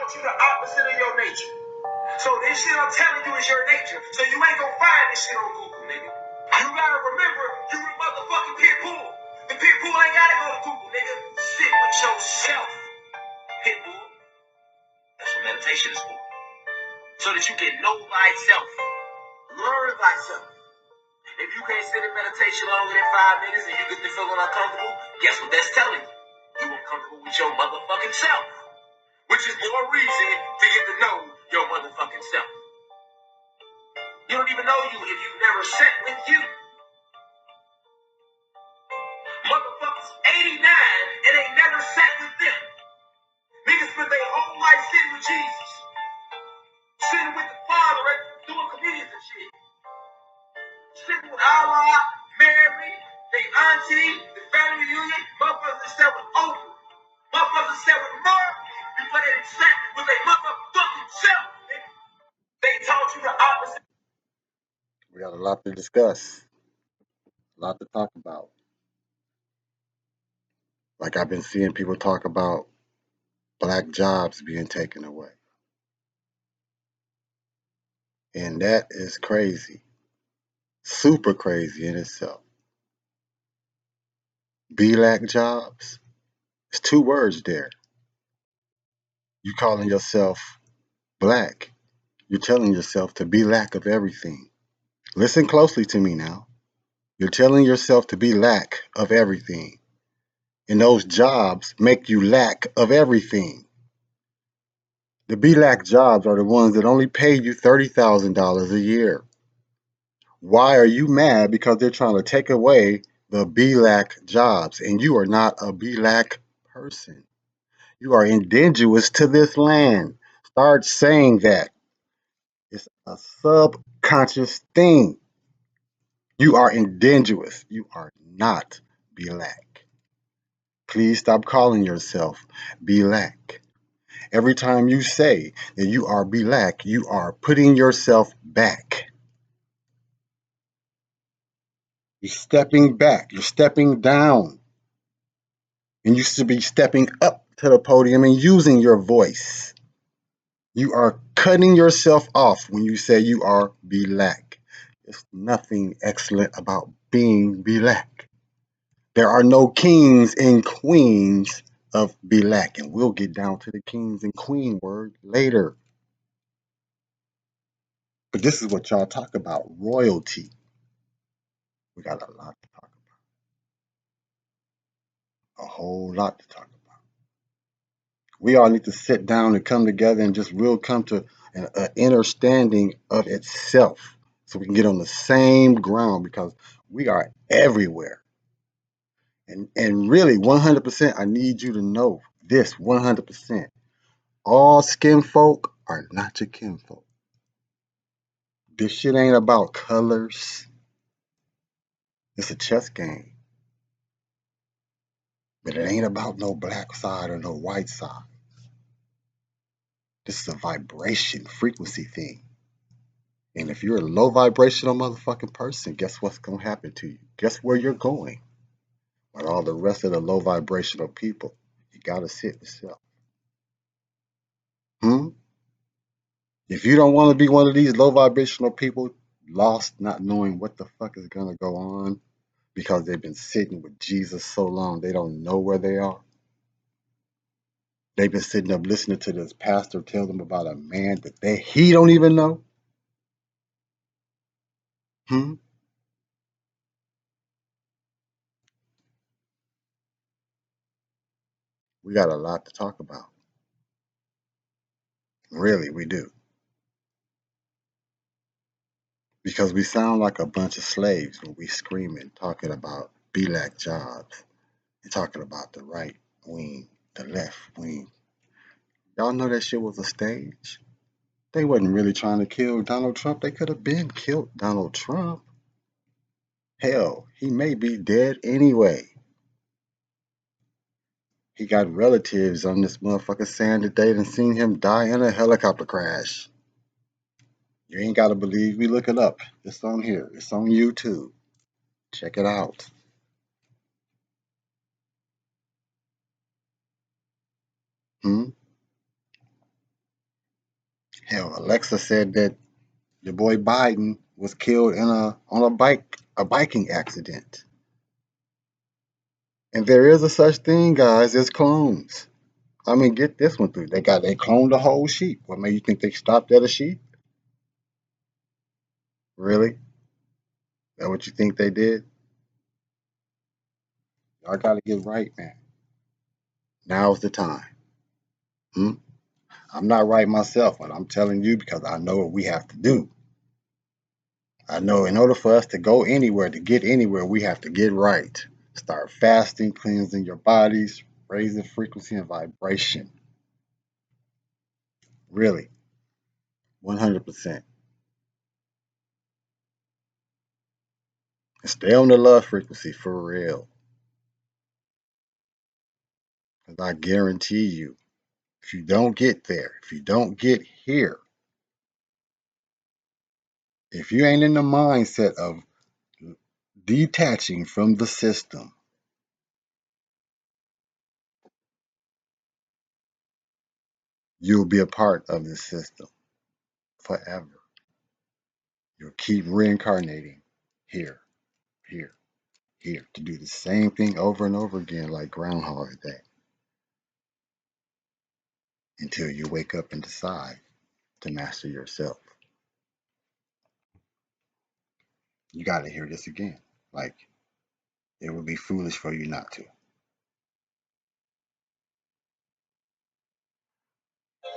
taught you the opposite of your nature. So this shit I'm telling you is your nature. So you ain't gonna find this shit on Google, nigga. You gotta remember, you the motherfucking pit bull. The pit bull ain't gotta go to Google, nigga. Sit with yourself, pit bull. That's what meditation is for. So that you can know thyself. Learn thyself. If you can't sit in meditation longer than 5 minutes and you get to feeling uncomfortable, guess what that's telling you? You uncomfortable with your motherfucking self. Which is more reason to get to know your motherfucking self. You don't even know you if you've never sat with you. Motherfuckers 89 and they never sat with them. Niggas spent their whole life sitting with Jesus. Sitting with the Father, right? Doing comedians and shit. Sitting with Allah, Mary, they auntie, the family reunion. Motherfuckers sat with Oprah. Motherfuckers sat with Mark before they sat with their motherfucking self. They taught you the opposite. We got a lot to discuss. A lot to talk about. Like I've been seeing people talk about black jobs being taken away. And that is crazy. Super crazy in itself. Black jobs. It's 2 words there. You calling yourself black. You're telling yourself to be lack of everything. Listen closely to me now. You're telling yourself to be lack of everything. And those jobs make you lack of everything. The BLAC jobs are the ones that only pay you $30,000 a year. Why are you mad? Because they're trying to take away the BLAC jobs, and you are not a BLAC person. You are indigenous to this land. Start saying that. It's a subconscious thing. You are indigenous. You are not BLAC. Please stop calling yourself BLAC. Every time you say that you are BLAC, you are putting yourself back. You're stepping back. You're stepping down. And you should be stepping up to the podium and using your voice. You are cutting yourself off when you say you are BLAC. There's nothing excellent about being BLAC. There are no kings and queens of BLAC, and we'll get down to the kings and queen word later. But this is what y'all talk about, royalty. We got a lot to talk about. A whole lot to talk about. We all need to sit down and come together and just real come to an understanding of itself so we can get on the same ground because we are everywhere. And really, 100%, I need you to know this 100%. All skin folk are not your kinfolk. This shit ain't about colors. It's a chess game. But it ain't about no black side or no white side. This is a vibration, frequency thing. And if you're a low vibrational motherfucking person, guess what's going to happen to you? Guess where you're going? With all the rest of the low vibrational people, you got to sit yourself. If you don't want to be one of these low vibrational people, lost, not knowing what the fuck is going to go on because they've been sitting with Jesus so long, they don't know where they are. They've been sitting up listening to this pastor tell them about a man that he don't even know. We got a lot to talk about. Really, we do. Because we sound like a bunch of slaves when we screaming, talking about BLAC jobs and talking about the right wing, the left wing. Y'all know that shit was a stage. They wasn't really trying to kill Donald Trump. They could have been killed Donald Trump. Hell, he may be dead anyway. He got relatives on this motherfucker saying that they done seen him die in a helicopter crash. You ain't got to believe me. Look it up. It's on here. It's on YouTube. Check it out. Hell, Alexa said that your boy Biden was killed in a biking accident. And there is a such thing, guys, as clones. I mean, get this one through. They cloned a whole sheep. What made you think they stopped at a sheep? Really? That what you think they did? I gotta get right, man. Now's the time. Hmm? I'm not right myself, but I'm telling you because I know what we have to do. I know in order for us to go anywhere, to get anywhere, we have to get right. Start fasting, cleansing your bodies, raising frequency and vibration. Really, 100%. And stay on the love frequency for real. Because I guarantee you, if you don't get there, if you don't get here, if you ain't in the mindset of detaching from the system, you'll be a part of the system forever. You'll keep reincarnating here, here, here to do the same thing over and over again like Groundhog Day until you wake up and decide to master yourself. You got to hear this again. Like, it would be foolish for you not to.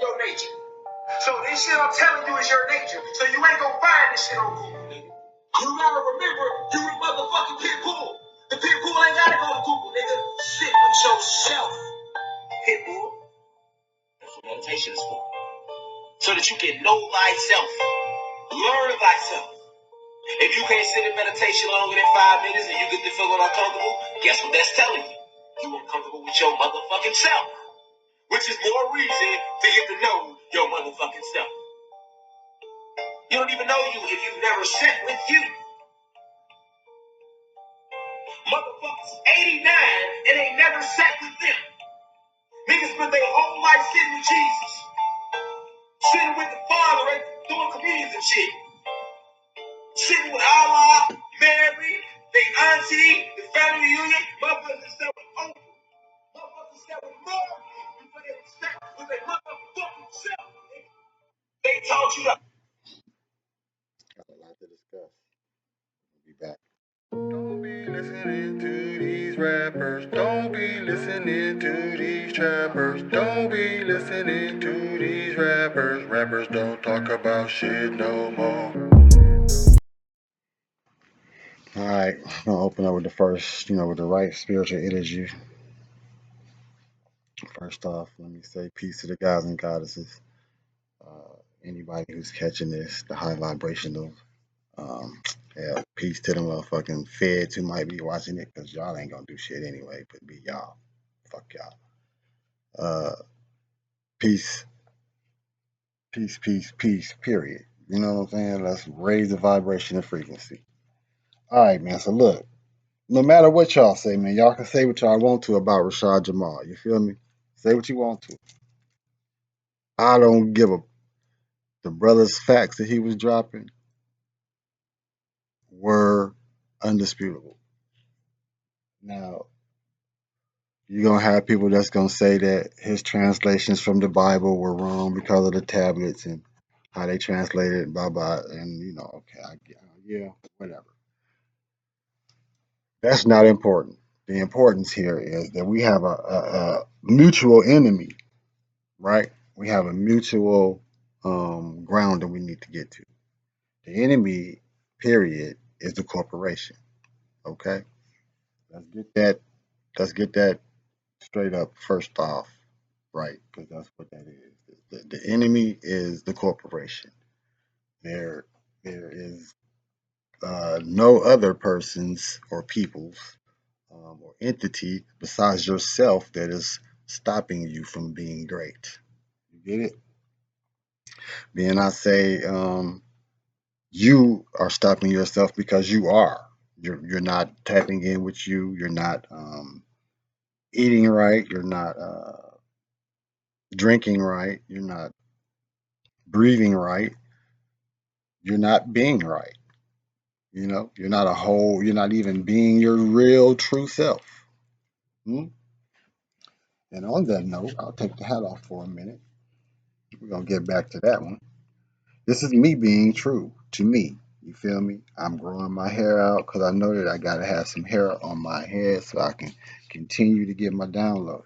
Your nature. So this shit I'm telling you is your nature. So you ain't gonna find this shit on Google, nigga. You gotta remember, you a motherfucking pit bull. The pit bull ain't gotta go to Google, nigga. Sit with yourself, pit bull. That's what meditation is for. So that you can know thyself, learn thyself. If you can't sit in meditation longer than 5 minutes and you get to feeling uncomfortable, guess what that's telling you? You uncomfortable with your motherfucking self. Which is more reason to get to know your motherfucking self. You don't even know you if you've never sat with you. Motherfuckers 89 and ain't never sat with them. Niggas spend their whole life sitting with Jesus. Sitting with the Father, right? Doing communions and shit. Sitting with Allah, Mary, they auntie, the family reunion. Motherfuckers that sat with Oprah. Motherfuckers sat with Mark before they sat with their motherfucking self. They taught you to. Got a lot to discuss. We'll be back. Don't be listening to these rappers. Don't be listening to these trappers. Don't be listening to these rappers. Rappers don't talk about shit no more. All right, I'm gonna open up with the first, with the right spiritual energy. First off, let me say peace to the gods and goddesses. Anybody who's catching this, the high vibrational. Um, yeah, peace to the motherfucking feds who might be watching it, because y'all ain't gonna do shit anyway, but be y'all. Fuck y'all. Uh, peace, peace, peace, peace, period. You know what I'm saying? Let's raise the vibration and frequency. All right, man. So look, no matter what y'all say, man, y'all can say what y'all want to about Rashad Jamal. You feel me? Say what you want to. I don't give a. The brother's facts that he was dropping were undisputable. Now, you're gonna have people that's gonna say that his translations from the Bible were wrong because of the tablets and how they translated, blah blah. And okay, yeah, whatever. That's not important. The importance here is that we have a mutual enemy, right? We have a mutual ground that we need to get to. The enemy, period, is the corporation. Okay, let's get that. Let's get that straight up first off, right? Because that's what that is. The enemy is the corporation. There, there is no other persons or peoples or entity besides yourself that is stopping you from being great. You get it? Then I say you are stopping yourself because you are. You're not tapping in with you. You're not eating right. You're not drinking right. You're not breathing right, you're not being right. You know, you're not a whole, you're not even being your real true self. Hmm? And on that note, I'll take the hat off for a minute. We're going to get back to that one. This is me being true to me. You feel me? I'm growing my hair out because I know that I got to have some hair on my head so I can continue to get my downloads.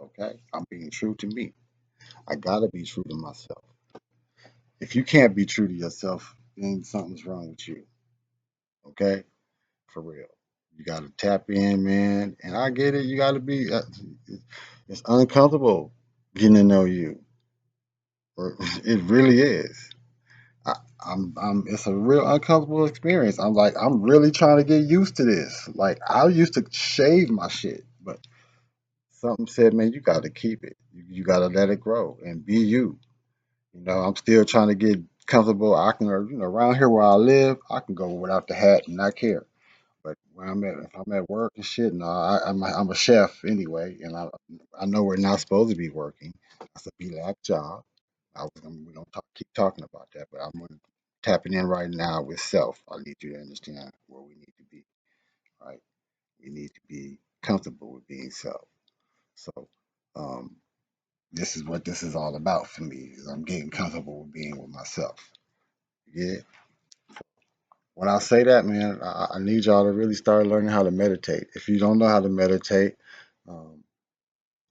Okay? I'm being true to me. I got to be true to myself. If you can't be true to yourself, then something's wrong with you. Okay? For real. You got to tap in, man. And I get it. You got to be, it's uncomfortable getting to know you. Or it really is. I, it's a real uncomfortable experience. I'm like, I'm really trying to get used to this. Like, I used to shave my shit, but something said, man, you got to keep it. You got to let it grow and be you. You know, I'm still trying to get comfortable. I can, around here where I live, I can go without the hat and not care. But where I'm at, if I'm at work and shit, no, I'm a chef anyway, and I know we're not supposed to be working. That's a black job. We're gonna keep talking about that, but I'm gonna tapping in right now with self. I need you to understand where we need to be. Right, we need to be comfortable with being self. So, um, this is what this is all about for me. Is I'm getting comfortable with being with myself. Yeah. When I say that, man, I need y'all to really start learning how to meditate. If you don't know how to meditate, um,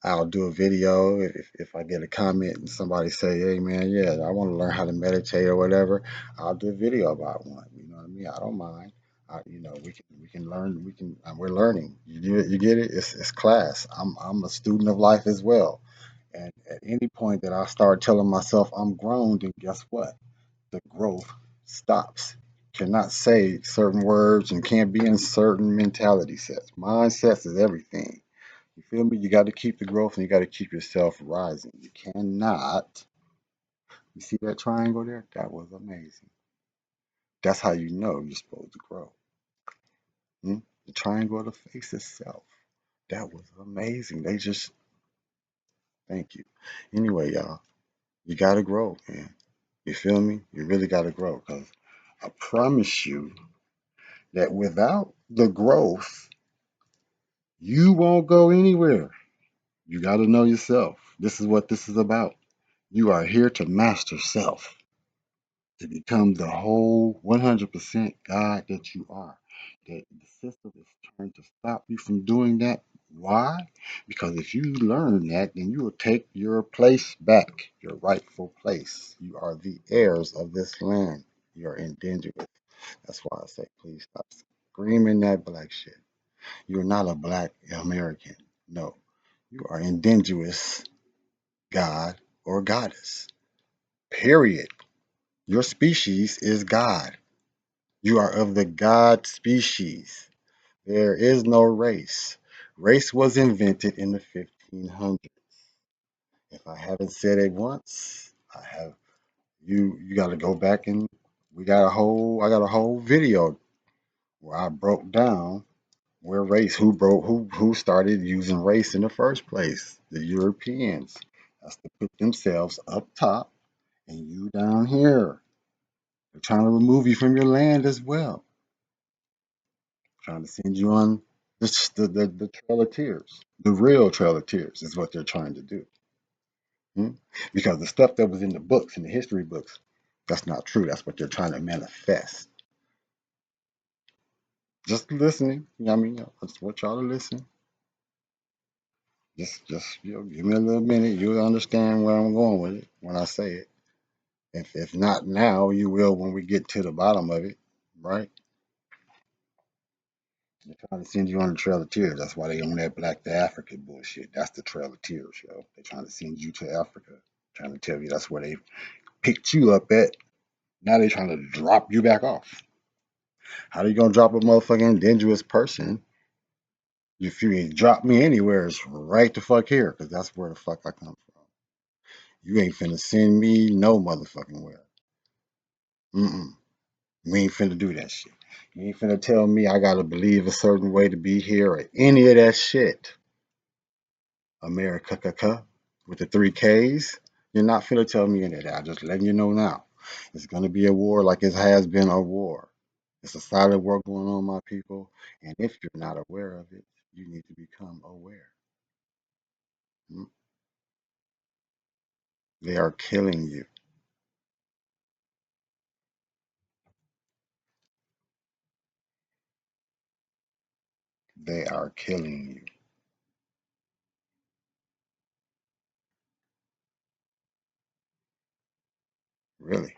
I'll do a video if I get a comment and somebody say, "Hey, man, yeah, I want to learn how to meditate or whatever." I'll do a video about one. You know what I mean? I don't mind. We can learn. We're learning. You get it? It's class. I'm a student of life as well. And at any point that I start telling myself I'm grown, then guess what? The growth stops. Cannot say certain words and can't be in certain mentality sets. Mindsets is everything. You feel me? You got to keep the growth and you got to keep yourself rising. You cannot. You see that triangle there? That was amazing. That's how you know you're supposed to grow. Hmm? The triangle of the face itself. That was amazing. They just, thank you. Anyway, y'all, you got to grow, man. You feel me? You really got to grow because I promise you that without the growth, you won't go anywhere. You got to know yourself. This is what this is about. You are here to master self, to become the whole 100% God that you are. That the system is trying to stop you from doing that. Why? Because if you learn that, then you will take your place back, your rightful place. You are the heirs of this land. You are endangered. That's why I say, please stop screaming that black shit. You're not a black American. No, you are indigenous God or goddess. Period. Your species is God. You are of the God species. There is no race. Race was invented in the 1500s. If I haven't said it once, I have. You got to go back and I got a whole video where I broke down where race, who started using race in the first place. The Europeans. That's to put themselves up top and you down here. They're trying to remove you from your land as well. Trying to send you on the Trail of Tears. The real Trail of Tears is what they're trying to do. Hmm? Because the stuff that was in the books, in the history books, that's not true. That's what they're trying to manifest. Just listening. You know what I mean? I just want y'all to listen. Just give me a little minute. You'll understand where I'm going with it when I say it. If not now, you will when we get to the bottom of it, right? They're trying to send you on the Trail of Tears. That's why they on that Black to Africa bullshit. That's the Trail of Tears, yo. They're trying to send you to Africa. Trying to tell you that's where they picked you up at. Now they're trying to drop you back off. How they gonna drop a motherfucking dangerous person? If you drop me anywhere, it's right the fuck here, because that's where the fuck I come from. You ain't finna send me no motherfucking where. Mm-mm. We ain't finna do that shit. You ain't finna tell me I gotta believe a certain way to be here or any of that shit. America with the three Ks. You're not finna tell me any of that. I'm just letting you know now. It's gonna be a war like it has been a war. It's a silent war going on, my people. And if you're not aware of it, you need to become aware. Mm. They are killing you. They are killing you. Really.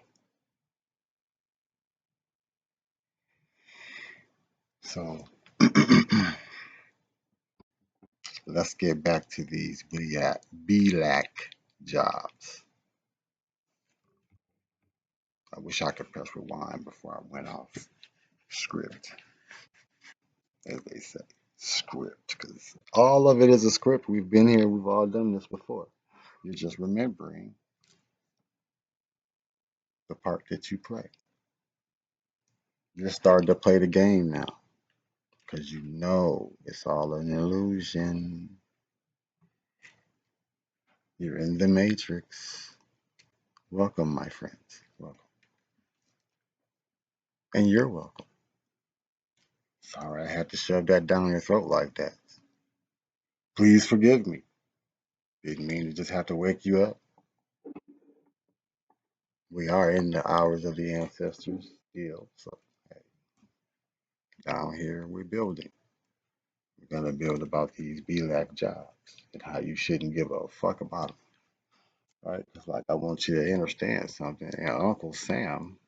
So let's get back to these BLAC jobs. I wish I could press rewind before I went off script, as they say. Script, because all of it is a script. We've been here, we've all done this before. You're just remembering the part that you play. You're starting to play the game now because you know it's all an illusion. You're in the matrix. Welcome, my friends. Welcome. And you're welcome. Sorry I had to shove that down your throat like that. Please forgive me. Didn't mean to just have to wake you up. We are in the hours of the ancestors still. So hey, down here we're building. We're gonna build about these BLAC jobs and how you shouldn't give a fuck about them. Right? It's like I want you to understand something. And Uncle Sam,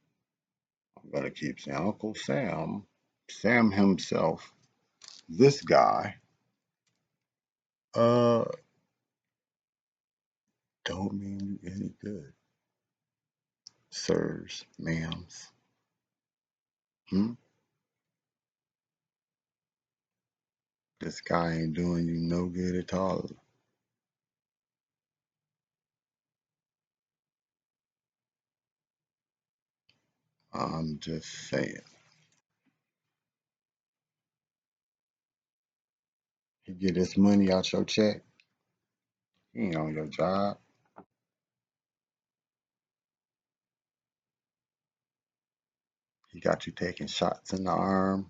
I'm gonna keep saying Uncle Sam, Sam himself, this guy, uh, don't mean you any good, sirs, ma'ams. Hmm? This guy ain't doing you no good at all. I'm just saying. He get his money out your check. He ain't on your job. He got you taking shots in the arm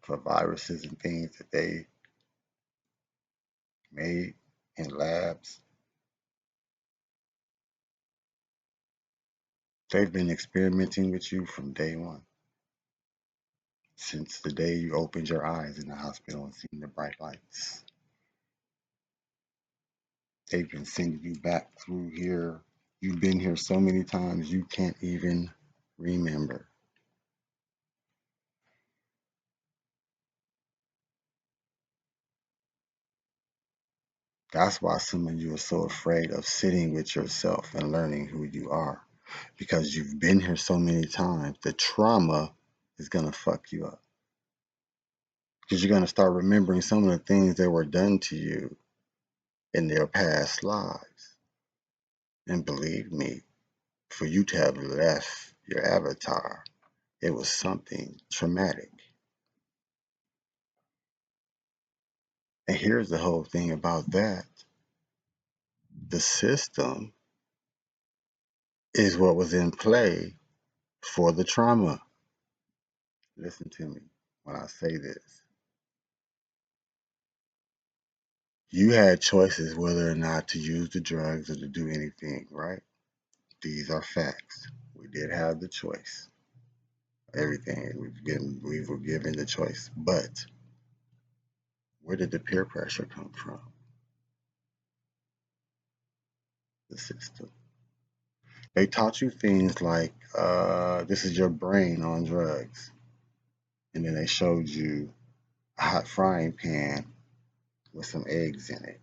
for viruses and things that they made in labs. They've been experimenting with you from day one, since the day you opened your eyes in the hospital and seen the bright lights. They've been sending you back through here. You've been here so many times you can't even remember. That's why some of you are so afraid of sitting with yourself and learning who you are. Because you've been here so many times, the trauma is going to fuck you up. Because you're going to start remembering some of the things that were done to you in their past lives. And believe me, for you to have left your avatar, it was something traumatic. And here's the whole thing about that: the system is what was in play for the trauma. Listen to me when I say this. You had choices whether or not to use the drugs or to do anything, right? These are facts. We did have the choice. Everything we were given the choice. But where did the peer pressure come from? The system. They taught you things like this is your brain on drugs. And then they showed you a hot frying pan with some eggs in it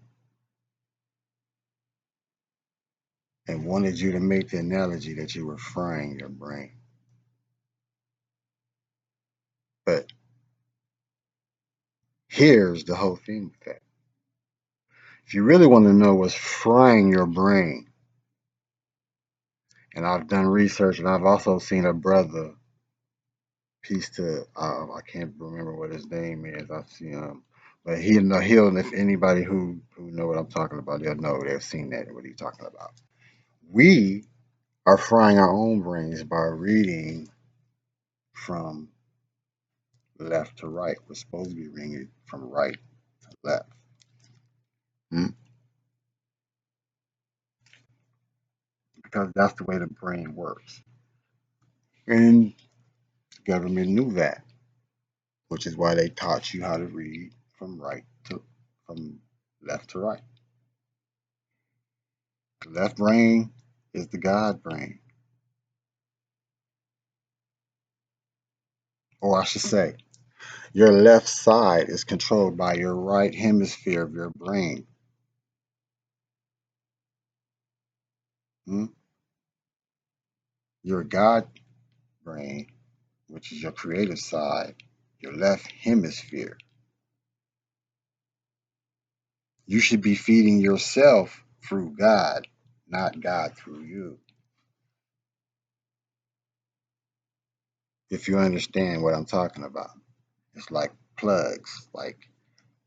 and wanted you to make the analogy that you were frying your brain. But here's the whole thing with that. If you really want to know what's frying your brain, and I've done research and I've also seen a brother piece to, I can't remember what his name is. I've seen him But he'll if anybody who know what I'm talking about, they'll know they've seen that what he's talking about. We are frying our own brains by reading from left to right. We're supposed to be reading it from right to left. Hmm? Because that's the way the brain works. And the government knew that, which is why they taught you how to read from left to right. The left brain is the God brain. Or I should say, your left side is controlled by your right hemisphere of your brain. Hmm? Your God brain, which is your creative side, your left hemisphere. You should be feeding yourself through God, not God through you. If you understand what I'm talking about, it's like plugs. Like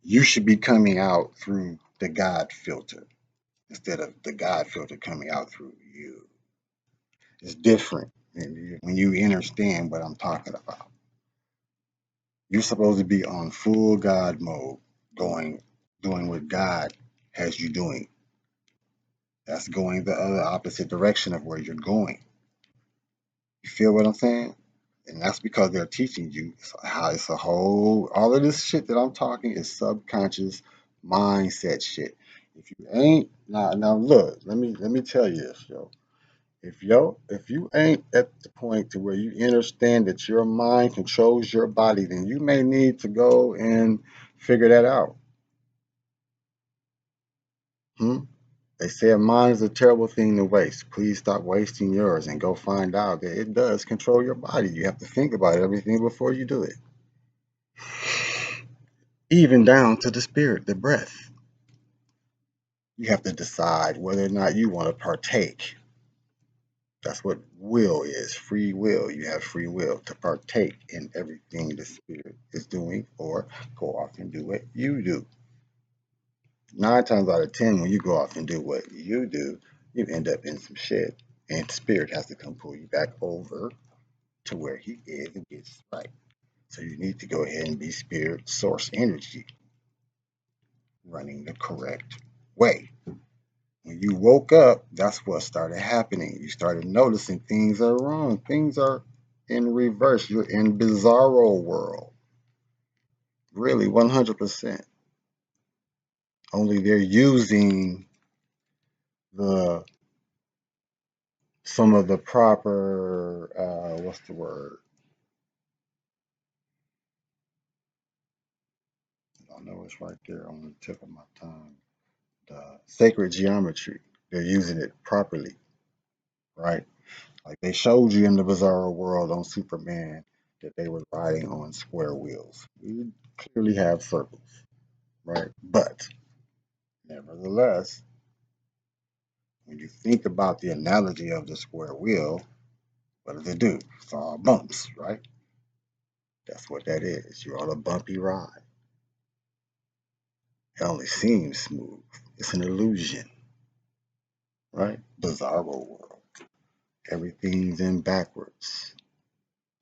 you should be coming out through the God filter instead of the God filter coming out through you. It's different when you understand what I'm talking about. You're supposed to be on full God mode, going, doing what God has you doing. That's going the other opposite direction of where you're going. You feel what I'm saying? And that's because they're teaching you how it's a whole, all of this shit that I'm talking is subconscious mindset shit. If you ain't, now look, let me tell you this, yo. If you ain't at the point to where you understand that your mind controls your body, then you may need to go and figure that out. Hmm? They say a mind is a terrible thing to waste. Please stop wasting yours and go find out that it does control your body. You have to think about everything before you do it, even down to the spirit, the breath. You have to decide whether or not you want to partake. That's what will is, free will. You have free will to partake in everything the spirit is doing or go off and do what you do. 9 times out of 10, when you go off and do what you do, you end up in some shit. And spirit has to come pull you back over to where he is and gets right. So you need to go ahead and be spirit source energy running the correct way. When you woke up, that's what started happening. You started noticing things are wrong. Things are in reverse. You're in bizarro world. Really, 100%. Only they're using the some of the proper what's the word? I know it's right there on the tip of my tongue. The sacred geometry. They're using it properly, right? Like they showed you in the Bizarro world on Superman that they were riding on square wheels. We clearly have circles, right? But nevertheless, when you think about the analogy of the square wheel, what does it do? It's all bumps, right? That's what that is. You're on a bumpy ride. It only seems smooth. It's an illusion, right? Bizarro world. Everything's in backwards.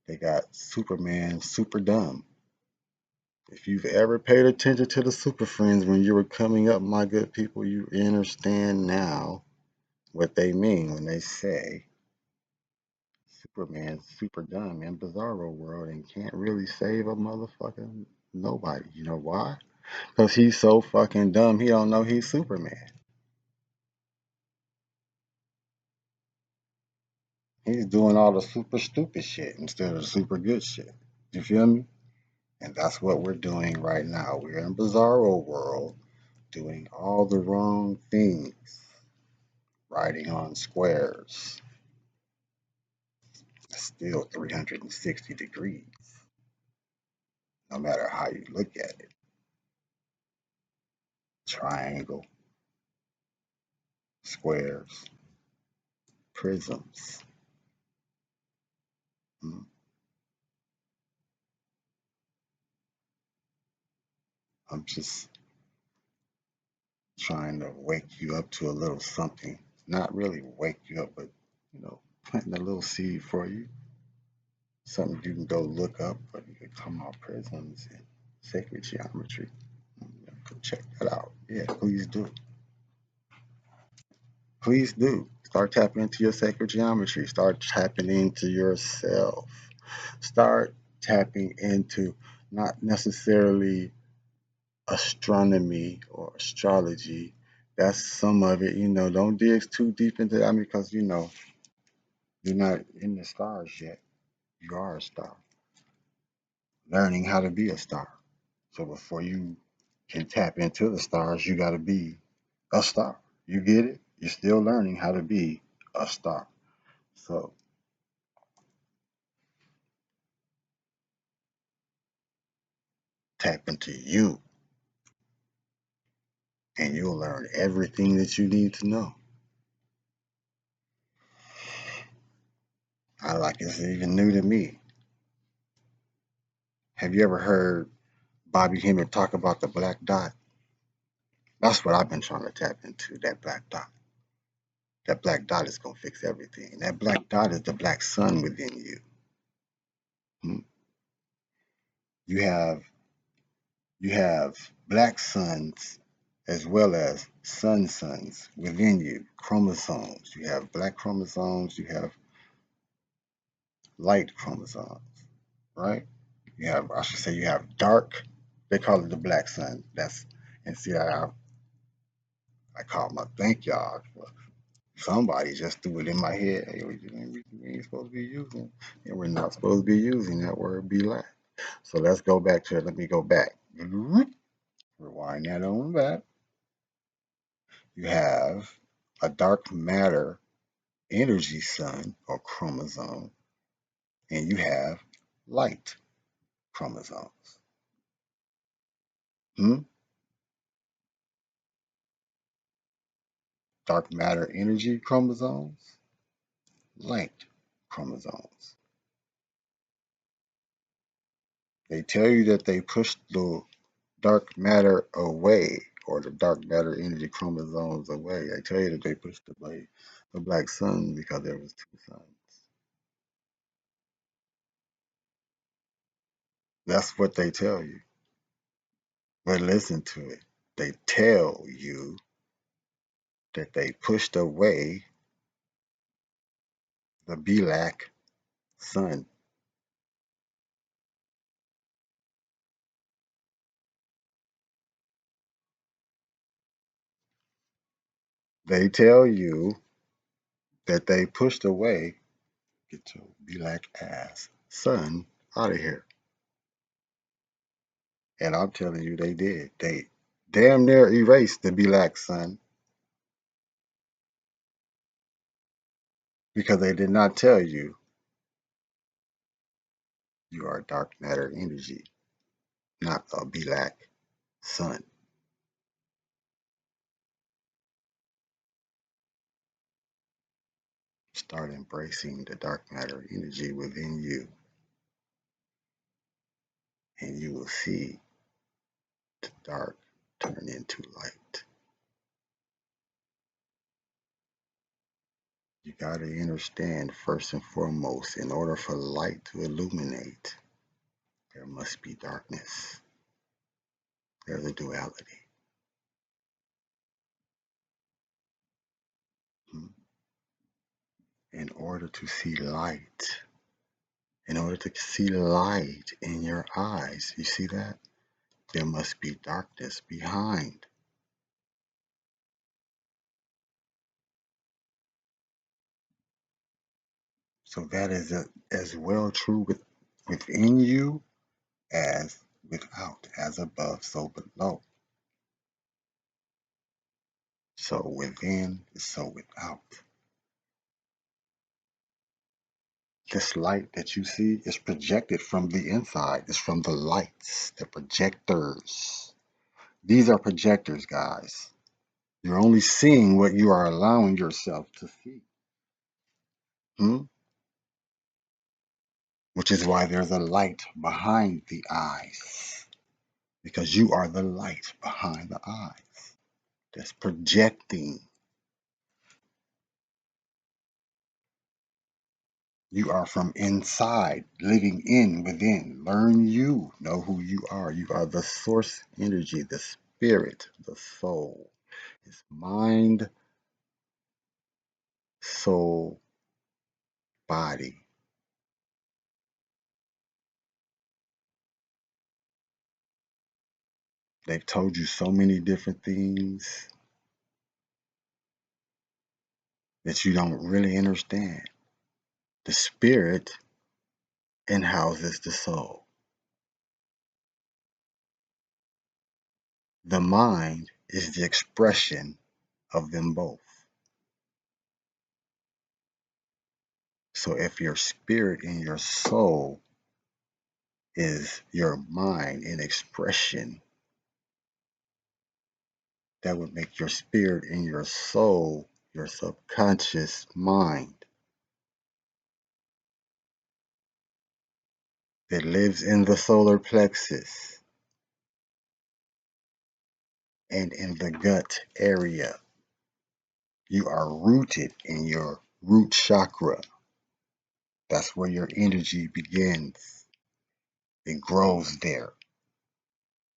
They got Superman super dumb. If you've ever paid attention to the Super Friends when you were coming up, my good people, you understand now what they mean when they say Superman's super dumb in Bizarro World and can't really save a motherfucking nobody. You know why? Because he's so fucking dumb he don't know he's Superman. He's doing all the super stupid shit instead of the super good shit. You feel me? And that's what we're doing right now. We're in Bizarro World doing all the wrong things, riding on squares. It's still 360 degrees, no matter how you look at it. Triangle, squares, prisms. I'm just trying to wake you up to a little something. Not really wake you up, but planting a little seed for you. Something you can go look up, but you can come out prisms and sacred geometry. Go check that out. Yeah, please do. Please do. Start tapping into your sacred geometry. Start tapping into yourself. Start tapping into not necessarily astronomy or astrology. That's some of it. Don't dig too deep into that because you're not in the stars yet. You are a star. Learning how to be a star. So before you can tap into the stars, you got to be a star. You get it? You're still learning how to be a star. So tap into you and you'll learn everything that you need to know. I like it's even new to me. Have you ever heard Bobby Hemmett talk about the black dot? That's what I've been trying to tap into, that black dot. That black dot is going to fix everything. That black dot is the black sun within you. Hmm? You have you have black suns as well as suns within you, chromosomes. You have black chromosomes, you have light chromosomes, right? I should say you have dark, they call it the black sun. And see, I call my, thank y'all. Somebody just threw it in my head. Hey, we ain't supposed to be using, and we're not supposed to be using that word be black. So let's go back to it. Let me go back. Rewind that on back. You have a dark matter energy sun or chromosome, and you have light chromosomes. Hmm? Dark matter energy chromosomes, light chromosomes. They tell you that they push the dark matter away or the dark matter energy chromosomes away. They tell you that they pushed away the black sun because there was two suns. That's what they tell you. But listen to it. They tell you that they pushed away the black sun. They tell you that they pushed away, get your black ass sun out of here. And I'm telling you, they did. They damn near erased the black sun because they did not tell you you are dark matter energy, not a black sun. Start embracing the dark matter energy within you, and you will see the dark turn into light. You got to understand, first and foremost, in order for light to illuminate, there must be darkness. There's a duality. Hmm? In order to see light, in order to see light in your eyes, you see that? There must be darkness behind. So that is as well true within you as without, as above, so below. So within is so without. This light that you see is projected from the inside. It's from the lights, the projectors. These are projectors, guys. You're only seeing what you are allowing yourself to see. Hmm? Which is why there's a light behind the eyes. because you are the light behind the eyes that's projecting. You are from inside, living in within. Learn you. Know who you are. You are the source energy, the spirit, the soul. It's mind, soul, body. They've told you so many different things that you don't really understand. The spirit in-houses the soul. The mind is the expression of them both. So if your spirit and your soul is your mind in expression, that would make your spirit and your soul your subconscious mind that lives in the solar plexus and in the gut area. You are rooted in your root chakra. That's where your energy begins. It grows there.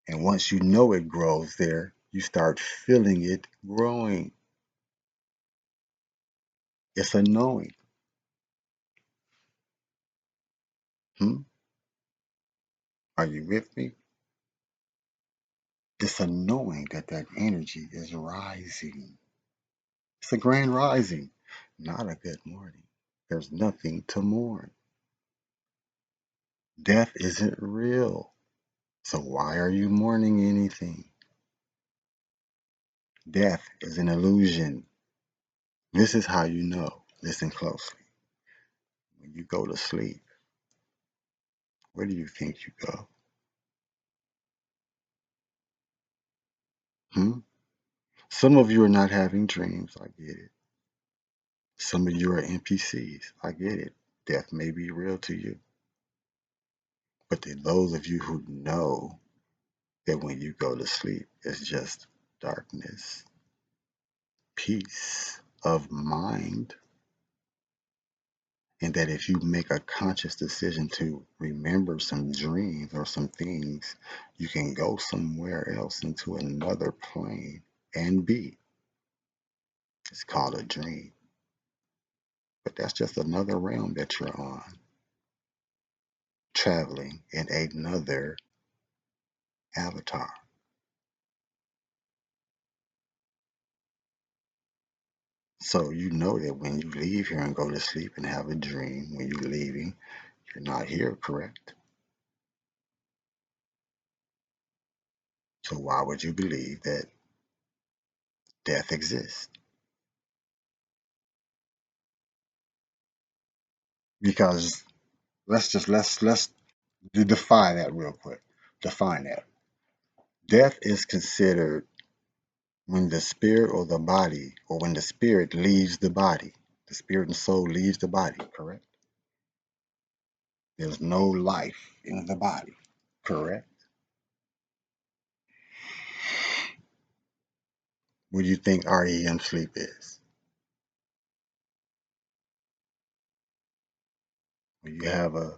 And once you know it grows there, you start feeling it growing. It's a knowing. Hmm? Are you with me? It's a knowing that that energy is rising. It's a grand rising, not a good morning. There's nothing to mourn. Death isn't real. So why are you mourning anything? Death is an illusion. This is how you know. Listen closely. When you go to sleep, where do you think you go? Hmm? Some of you are not having dreams. I get it. Some of you are NPCs. I get it. Death may be real to you. But to those of you who know that when you go to sleep, it's just darkness, peace of mind, and that if you make a conscious decision to remember some dreams or some things, you can go somewhere else into another plane and be. It's called a dream. But that's just another realm that you're on, traveling in another avatar. So you know that when you leave here and go to sleep and have a dream, when you're leaving, you're not here, correct? So why would you believe that death exists? Because let's define that real quick. Define that. Death is considered when the spirit or the body, or when the spirit leaves the body. The spirit and soul leaves the body, correct? There's no life in the body, correct? What do you think REM sleep is? When you have a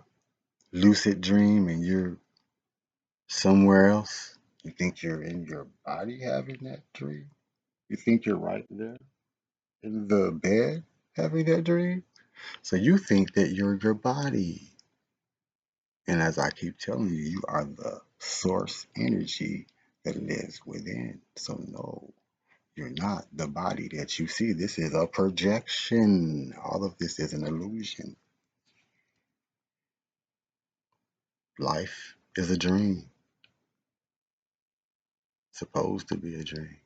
lucid dream and you're somewhere else, you think you're in your body having that dream? You think you're right there in the bed having that dream? So you think that you're your body. And as I keep telling you, you are the source energy that lives within. So no, you're not the body that you see. This is a projection. All of this is an illusion. Life is a dream, supposed to be a dream.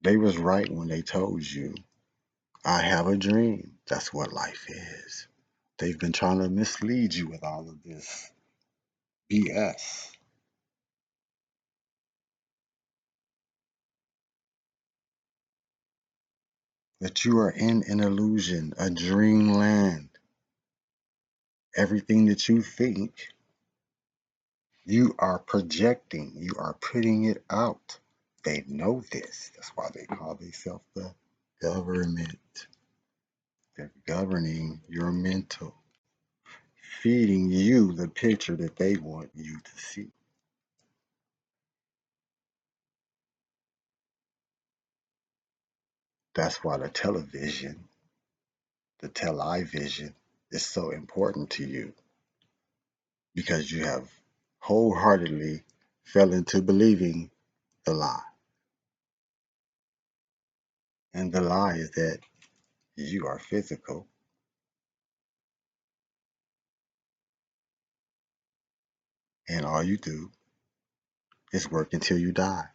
They was right when they told you, I have a dream. That's what life is. They've been trying to mislead you with all of this BS. That you are in an illusion, a dreamland. Everything that you think You are projecting. You are putting it out. They know this. That's why they call themselves the government. They're governing your mental, feeding you the picture that they want you to see. That's why the television is so important to you because you have wholeheartedly fell into believing the lie. And the lie is that you are physical and all you do is work until you die.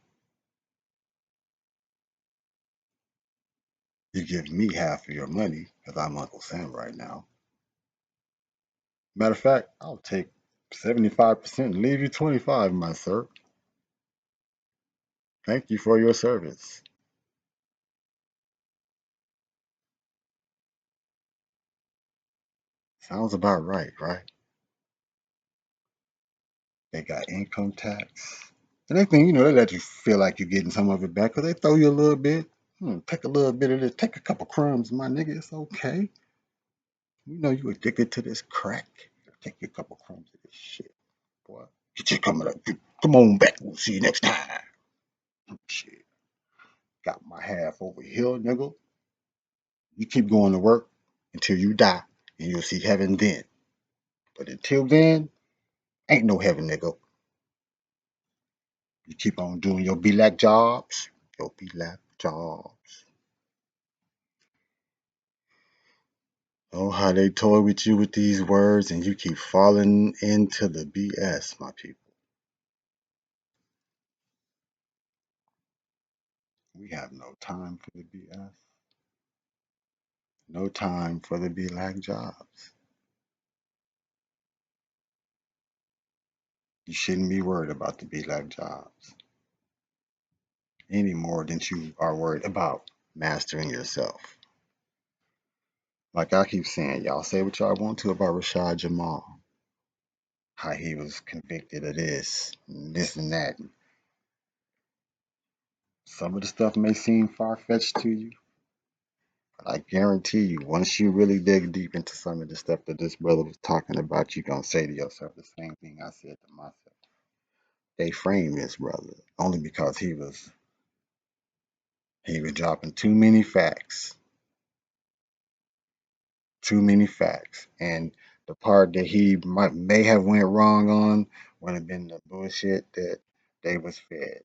You give me half of your money because I'm Uncle Sam right now. Matter of fact, I'll take 75% and leave you 25, my sir. Thank you for your service. Sounds about right, right? They got income tax. And they think, they let you feel like you're getting some of it back because they throw you a little bit. Take a little bit of this. Take a couple crumbs, my nigga. It's okay. We know you addicted to this crack. Take a couple crumbs of this shit, boy. Get you coming up. Come on back. We'll see you next time. Shit. Got my half over here, nigga. You keep going to work until you die, and you'll see heaven then. But until then, ain't no heaven, nigga. You keep on doing your be like jobs. Your be like jobs. Oh, how they toy with you with these words, and you keep falling into the BS, my people. We have no time for the BS. No time for the be like jobs. You shouldn't be worried about the be like jobs any more than you are worried about mastering yourself. Like I keep saying, y'all say what y'all want to about Rashad Jamal, how he was convicted of this and that. Some of the stuff may seem far fetched to you, but I guarantee you, once you really dig deep into some of the stuff that this brother was talking about, you're gonna say to yourself the same thing I said to myself. They framed this brother only because he was dropping too many facts, and the part that he may have went wrong on would have been the bullshit that they was fed.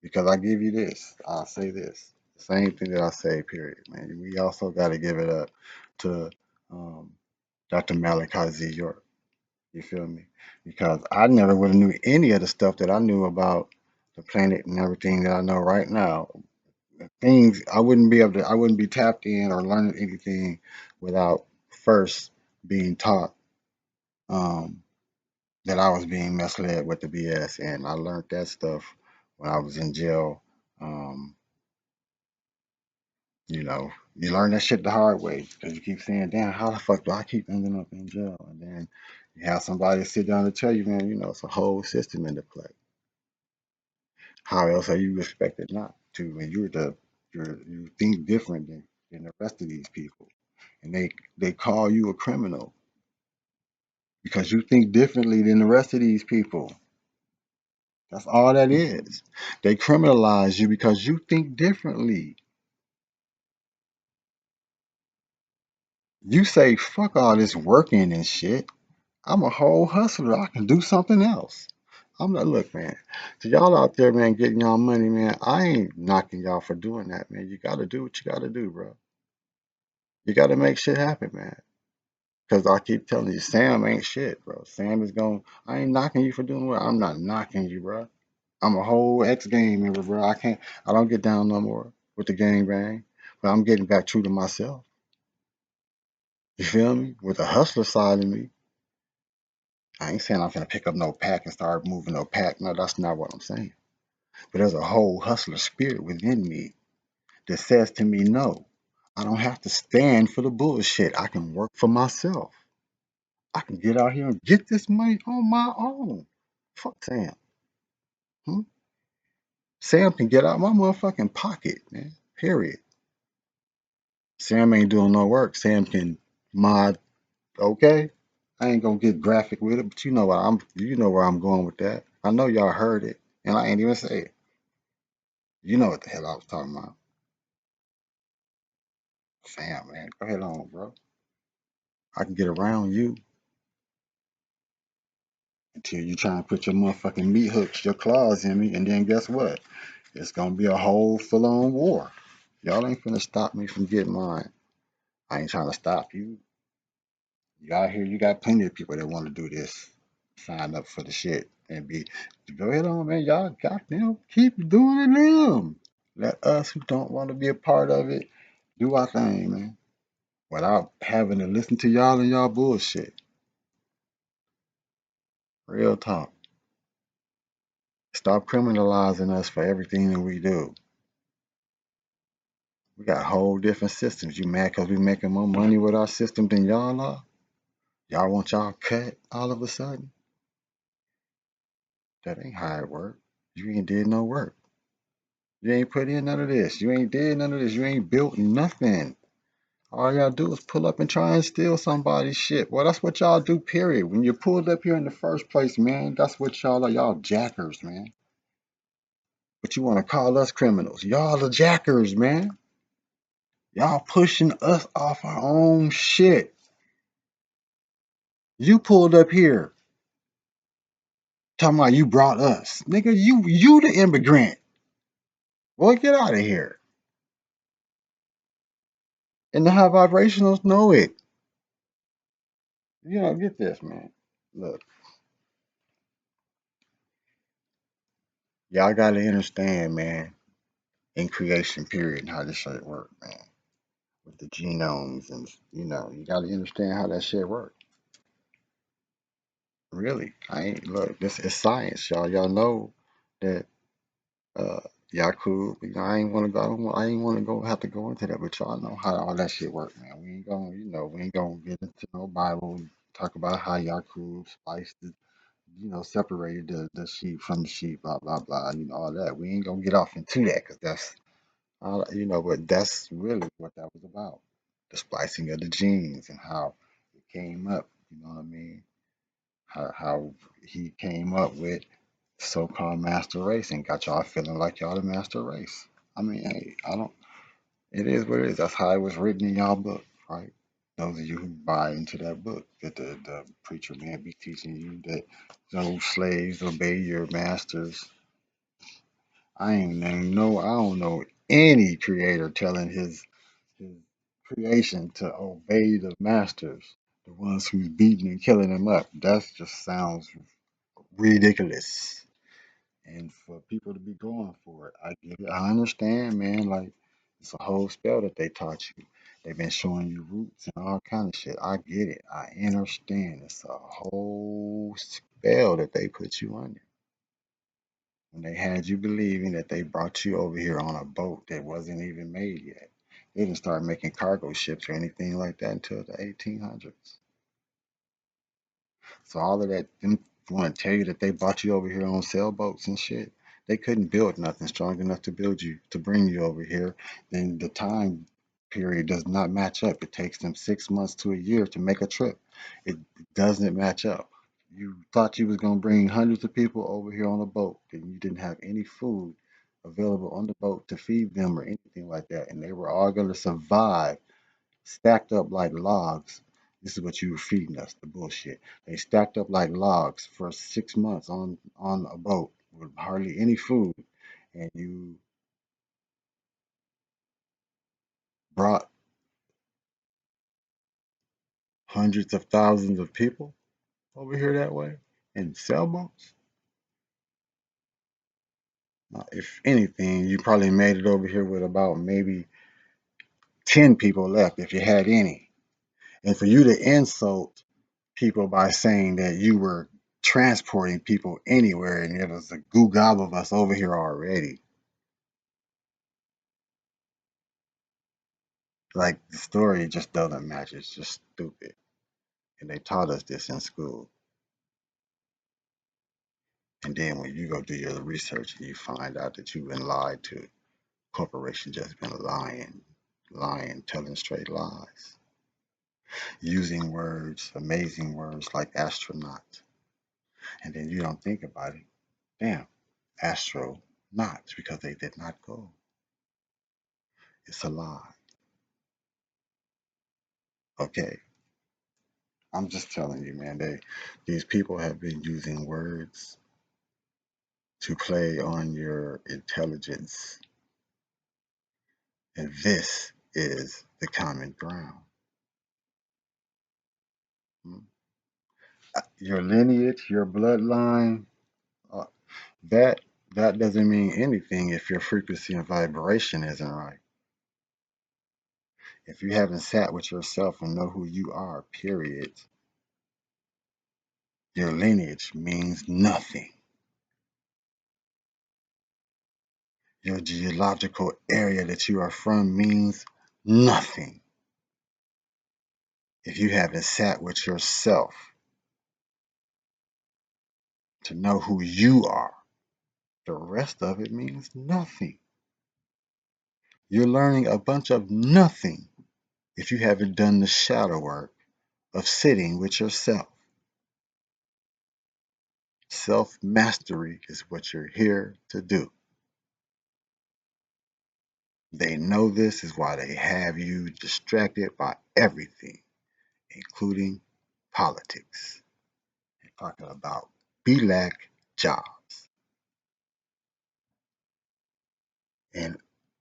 Because I give you this, I'll say this, the same thing that I say, period, man. We also got to give it up to um, Dr. Malachi Z. York. You feel me? Because I never would have knew any of the stuff that I knew about the planet and everything that I know right now. Things I wouldn't be tapped in or learning anything without first being taught um, that I was being misled with the BS. And I learned that stuff when I was in jail. Um, you learn that shit the hard way because you keep saying, damn, how the fuck do I keep ending up in jail? And then you have somebody sit down and tell you, man, it's a whole system into play. How else are you expected not to? And you think different than the rest of these people. And they call you a criminal because you think differently than the rest of these people. That's all that is. They criminalize you because you think differently. You say, fuck all this working and shit. I'm a whole hustler. I can do something else. I'm not, look, man. So y'all out there, man, getting y'all money, man. I ain't knocking y'all for doing that, man. You got to do what you got to do, bro. You got to make shit happen, man. Because I keep telling you, Sam ain't shit, bro. Sam is going, I ain't knocking you for doing what. I'm not knocking you, bro. I'm a whole X game member, bro. I don't get down no more with the gang bang. But I'm getting back true to myself. You feel me? With the hustler side of me. I ain't saying I'm gonna pick up no pack and start moving no pack. No, that's not what I'm saying. But there's a whole hustler spirit within me that says to me, no, I don't have to stand for the bullshit. I can work for myself. I can get out here and get this money on my own. Fuck Sam. Hmm? Sam can get out my motherfucking pocket, man. Period. Sam ain't doing no work. Sam can mod. Okay, I ain't gonna get graphic with it, but you know where I'm going with that. I know y'all heard it, and I ain't even say it. You know what the hell I was talking about. Sam, man, go ahead on, bro. I can get around you until you try and put your motherfucking meat hooks, your claws in me, and then guess what? It's gonna be a whole full-on war. Y'all ain't finna stop me from getting mine. I ain't trying to stop you. You out here, you got plenty of people that want to do this. Sign up for the shit and be. Go ahead on, man. Y'all got them. Keep doing it, them. Let us who don't want to be a part of it do our thing, man. Without having to listen to y'all and y'all bullshit. Real talk. Stop criminalizing us for everything that we do. We got whole different systems. You mad because we making more money with our system than y'all are? Y'all want y'all cut all of a sudden? That ain't how it work. You ain't did no work. You ain't put in none of this. You ain't did none of this. You ain't built nothing. All y'all do is pull up and try and steal somebody's shit. Well, that's what y'all do, period. When you pulled up here in the first place, man, that's what y'all are. Y'all jackers, man. But you want to call us criminals. Y'all the jackers, man. Y'all pushing us off our own shit. You pulled up here talking about you brought us. Nigga, you the immigrant. Boy, get out of here. And the high vibrationals know it. You know, get this, man. Look, y'all gotta understand, man, in creation period and how this shit work, man. With the genomes and you gotta understand how that shit work. Really. I ain't look, this is science, y'all. Y'all know that uh y'all cool. I ain't wanna go I ain't wanna go have to go into that, but y'all know how all that shit work, man. We ain't gonna get into no Bible and talk about how Yakub spliced the separated the sheep from the sheep, blah blah blah, all that. We ain't gonna get off into that because that's all but that's really what that was about. The splicing of the genes and how it came up, you know what I mean? How he came up with so-called master race and got y'all feeling like y'all the master race. I mean, hey, I don't. It is what it is. That's how it was written in y'all book, right? Those of you who buy into that book, that the preacher man be teaching you that those slaves obey your masters. I don't know any creator telling his creation to obey the masters, the ones who's beating and killing them up. That just sounds ridiculous. And for people to be going for it, I get it. I understand, man. Like it's a whole spell that they taught you. They've been showing you roots and all kind of shit. I get it. I understand. It's a whole spell that they put you under. When they had you believing that they brought you over here on a boat that wasn't even made yet. They didn't start making cargo ships or anything like that until the 1800s. So all of that, them want to tell you that they brought you over here on sailboats and shit. They couldn't build nothing strong enough to bring you over here. Then the time period does not match up. It takes them 6 months to a year to make a trip. It doesn't match up. You thought you was gonna bring hundreds of people over here on a boat, and you didn't have any food available on the boat to feed them or anything like that, and they were all gonna survive stacked up like logs. This is what you were feeding us, the bullshit. They stacked up like logs for 6 months on a boat with hardly any food, and you brought hundreds of thousands of people over here that way in sailboats. If anything, you probably made it over here with about maybe 10 people left, if you had any. And for you to insult people by saying that you were transporting people anywhere and there was a goo gob of us over here already. Like the story just doesn't match. It's just stupid. And they taught us this in school. And then when you go do your research and you find out that you've been lied to, corporation just been lying, telling straight lies, using words, amazing words like astronaut. And then you don't think about it. Damn, astronauts, because they did not go. It's a lie. Okay. I'm just telling you, man, these people have been using words to play on your intelligence. And this is the common ground. Hmm? Your lineage, your bloodline, uh, that that doesn't mean anything if your frequency and vibration isn't right. If you haven't sat with yourself and know who you are, period, your lineage means nothing. Your geological area that you are from means nothing if you haven't sat with yourself to know who you are. The rest of it means nothing. You're learning a bunch of nothing if you haven't done the shadow work of sitting with yourself. Self mastery is what you're here to do. They know this is why they have you distracted by everything, including politics. They're talking about black jobs. And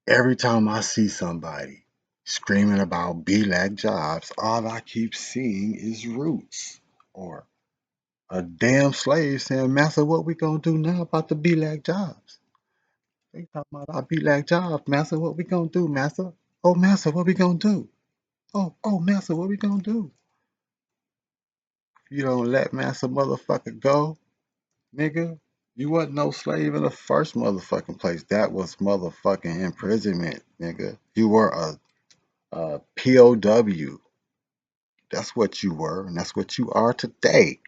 every time I see somebody screaming about black jobs, all I keep seeing is roots or a damn slave saying, Master, what we gonna do now about the black jobs? They talking about our black jobs, Master, what we gonna do, Master? Oh, Master, what we gonna do? Oh, Master, what we gonna do? You don't let Master motherfucker go, nigga. You wasn't no slave in the first motherfucking place. That was motherfucking imprisonment, nigga. You were a POW. That's what you were, and that's what you are today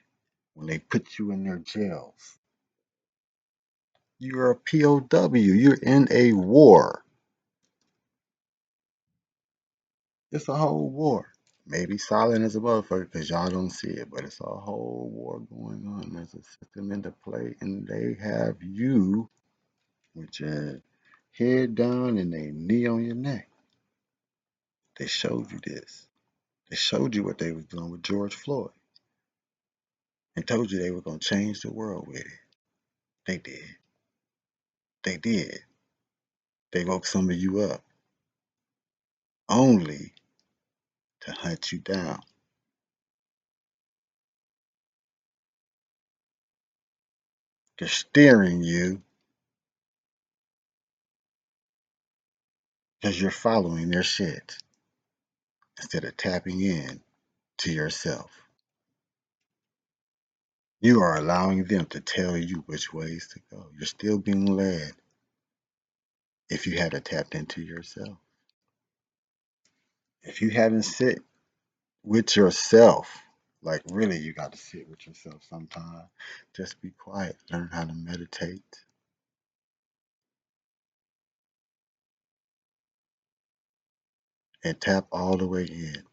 when they put you in their jails. You're a POW. You're in a war. It's a whole war. Maybe silent as a motherfucker because y'all don't see it, but it's a whole war going on. There's a system into play, and they have you with your head down and a knee on your neck. They showed you this. They showed you what they was doing with George Floyd and told you they were going to change the world with it. They did. They did. They woke some of you up only to hunt you down. They're steering you because you're following their shit instead of tapping in to yourself. You are allowing them to tell you which ways to go. You're still being led if you haven't tapped into yourself. If you haven't sit with yourself, like really, you got to sit with yourself sometime. Just be quiet. Learn how to meditate and tap all the way in.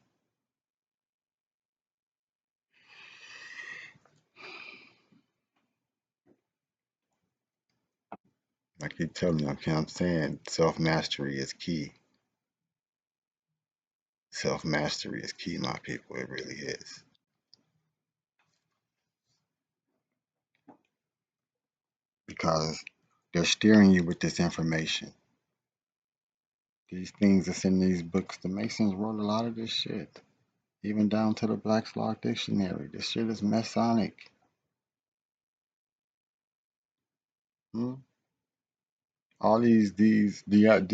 Like you tell me, I'm saying self mastery is key. Self mastery is key, my people. It really is. Because they're steering you with this information. These things that's in these books, the Masons wrote a lot of this shit. Even down to the Black's Law Dictionary. This shit is Masonic. Hmm? All these geometry,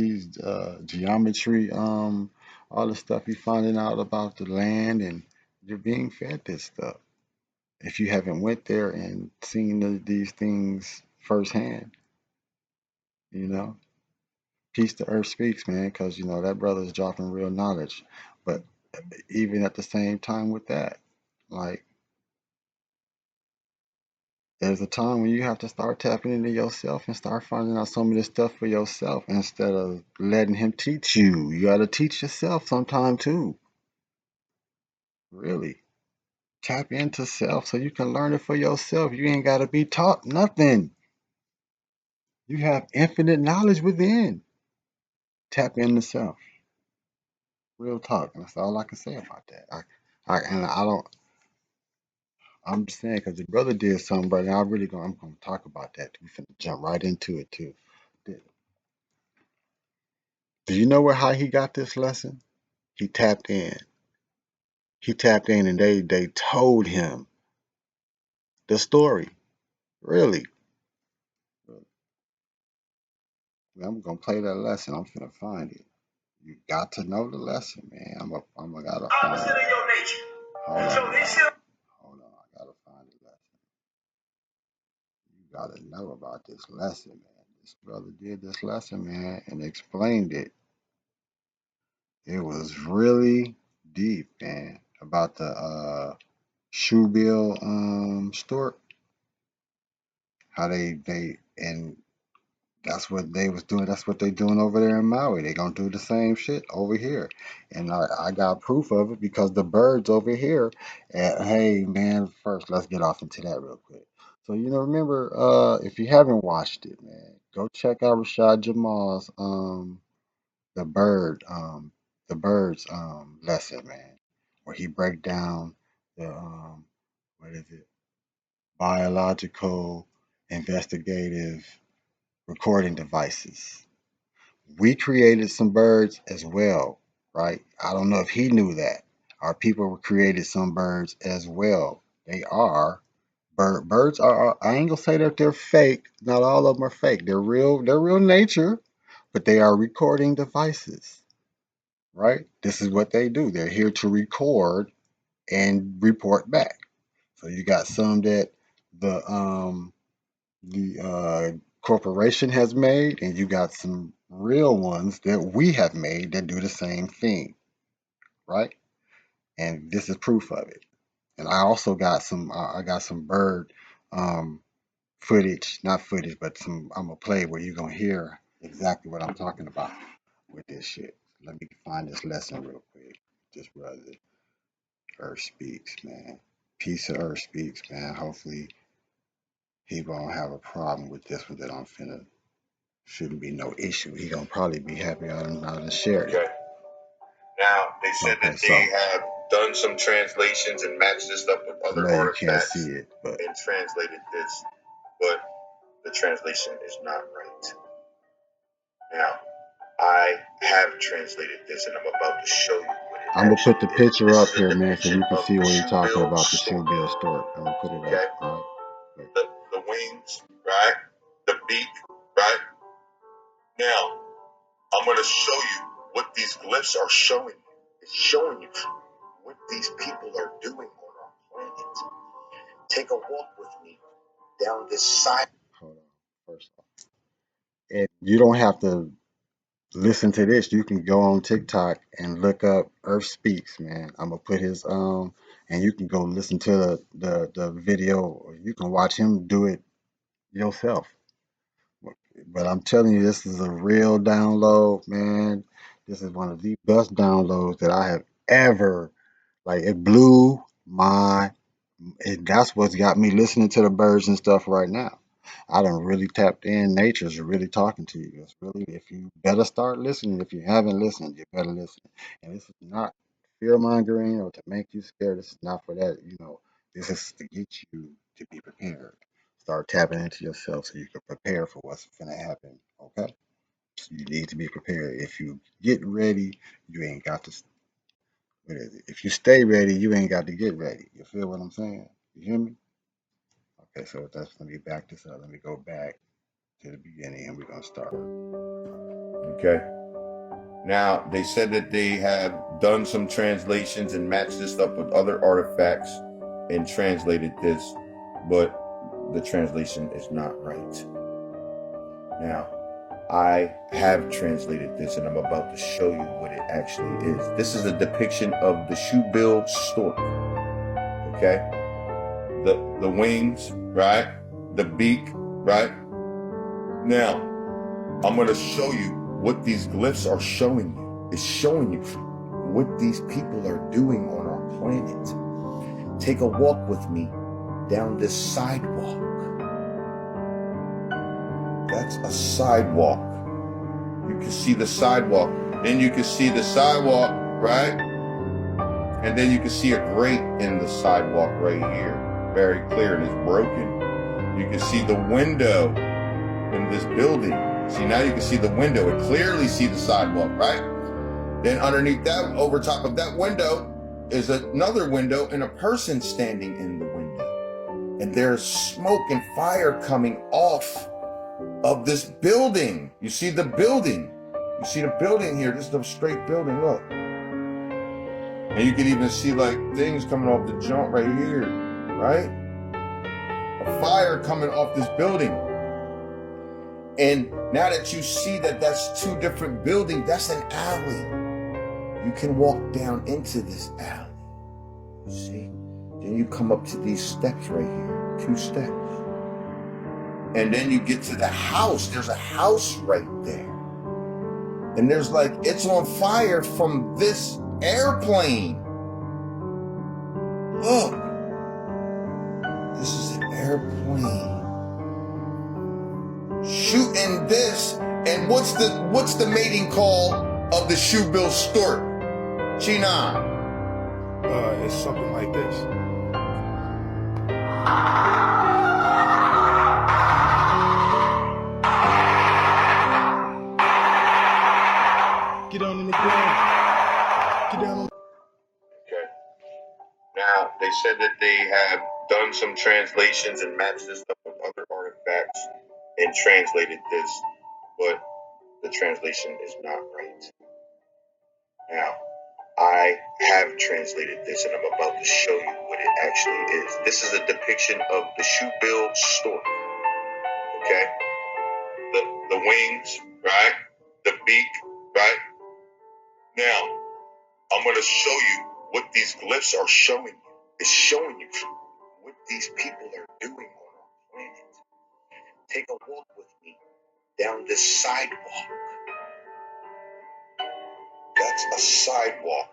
all the stuff you're finding out about the land, and you're being fed this stuff. If you haven't went there and seen these things firsthand, you know, peace to Earth speaks, man, because you know that brother's dropping real knowledge. But even at the same time with that, like There's a time when you have to start tapping into yourself and start finding out some of this stuff for yourself instead of letting him teach you. You got to teach yourself sometime too. Really. Tap into self so you can learn it for yourself. You ain't got to be taught nothing. You have infinite knowledge within. Tap into self. Real talk. And that's all I can say about that. I don't. I'm just saying because the brother did something, brother. I'm gonna talk about that. We finna jump right into it too. Do you know how he got this lesson? He tapped in. He tapped in, and they told him the story. Really. I'm gonna play that lesson. I'm finna find it. You got to know the lesson, man. I'm a gotta find it. Hold on, y'all. Hold on. I gotta find the lesson. You gotta know about this lesson, man. This brother did this lesson, man, and explained it. It was really deep, man, about the shoe bill store. How they and that's what they was doing. That's what they doing over there in Maui. They gonna do the same shit over here, and I got proof of it because the birds over here. Hey man, first let's get off into that real quick. So remember, if you haven't watched it, man, go check out Rashad Jamal's the bird the birds lesson, man, where he break down the what is it, biological investigative recording devices. We created some birds as well, right? I don't know if he knew that. Our people created some birds as well. They are birds are, I ain't gonna say that they're fake. Not all of them are fake. They're real nature, but they are recording devices, right? This is what they do. They're here to record and report back. So you got some that the corporation has made, and you got some real ones that we have made that do the same thing, right? And this is proof of it. And I also got I got some bird um, footage, not footage, but some. I'm gonna play where you're gonna hear exactly what I'm talking about with this shit. Let me find this lesson real quick. This brother, Earth Speaks, man. Piece of Earth Speaks, man. Hopefully he won't have a problem with this one that I'm finna. Shouldn't be no issue. He gonna probably be happy I done shared it. Okay. Now they said that they have done some translations and matched this up with other artifacts. You can't see it, but and translated this, but the translation is not right. Now I have translated this, and I'm about to show you what it I'm gonna put the picture up here, man, so you can see what he's talking about. The shoe bill stork. I'm gonna put it up. All right. The wings, right? The beak, right? Now, I'm going to show you what these glyphs are showing you. It's showing you what these people are doing on our planet. Take a walk with me down this side. Hold on, first off. And you don't have to listen to this. You can go on TikTok and look up Earth Speaks, man. I'm gonna put his and you can go listen to the video, or you can watch him do it yourself. But I'm telling you, this is a real download, man. This is one of the best downloads that I have ever. Like it blew my. That's what's got me listening to the birds and stuff right now. I done really tapped in. Nature's really talking to you. It's really, if you better start listening. If you haven't listened, you better listen. And this is not fear mongering or to make you scared. This is not for that. This is to get you to be prepared. Start tapping into yourself so you can prepare for what's going to happen. Okay? So you need to be prepared. If you get ready, you ain't got to. What is it? If you stay ready, you ain't got to get ready. You feel what I'm saying? You hear me? Okay, so let me back this up. Let me go back to the beginning and we're going to start. Okay. Now, they said that they have done some translations and matched this up with other artifacts and translated this, but the translation is not right. Now, I have translated this and I'm about to show you what it actually is. This is a depiction of the shoe-billed stork. Okay? The wings, right? the beak, right? Now, I'm going to show you what these glyphs are showing you. It's showing you what these people are doing on our planet. Take a walk with me down this sidewalk. That's a sidewalk. You can see the sidewalk. Then you can see the sidewalk, right? And then you can see a grate in the sidewalk right here. Very clear, and it's broken. You can see the window in this building. See, now you can see the window and clearly see the sidewalk, right? Then underneath that, over top of that window, is another window and a person standing in the window. And there's smoke and fire coming off of this building. You see the building. You see the building here. This is a straight building, look. And you can even see like things coming off the jump right here, right? A fire coming off this building. And now that you see that that's two different buildings, that's an alley. You can walk down into this alley. You see? Then you come up to these steps right here, 2 steps. And then you get to the house. There's a house right there. And there's like, it's on fire from this airplane. Look. This is an airplane. Shooting this. And what's the mating call of the shoebill stork? China. It's something like this. Get on in the ground. Get down. Okay. Now, they said that they have done some translations and matched this up with other artifacts and translated this, but the translation is not right. Now, I have translated this and I'm about to show you what it actually is. This is a depiction of the shoebill stork. Okay? The wings, right? The beak, right? Now, I'm going to show you what these glyphs are showing you. It's showing you what these people are doing on our planet. Take a walk with me down this sidewalk. That's a sidewalk.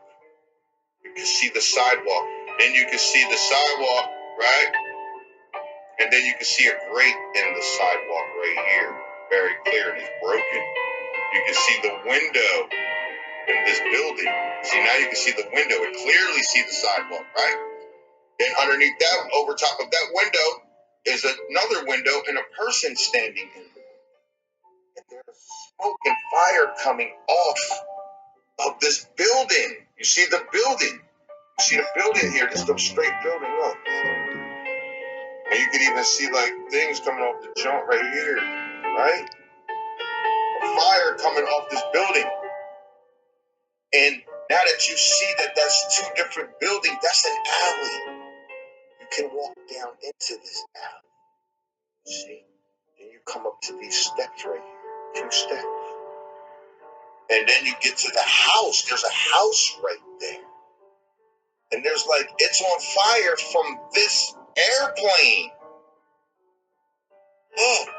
You can see the sidewalk. Then you can see the sidewalk, right? And then you can see a grate in the sidewalk right here. Very clear, and it's broken. You can see the window in this building. See, now you can see the window and clearly see the sidewalk, right? Then underneath that, over top of that window, is another window and a person standing in it. And there's smoke and fire coming off of this building. You see the building. You see the building here. This is a straight building, look. And you can even see like things coming off the jump right here, right? A fire coming off this building. And now that you see that that's two different buildings, that's an alley. You can walk down into this alley. You see? Then you come up to these steps right here, 2 steps. And then you get to the house. There's a house right there. And there's like, it's on fire from this airplane. Look.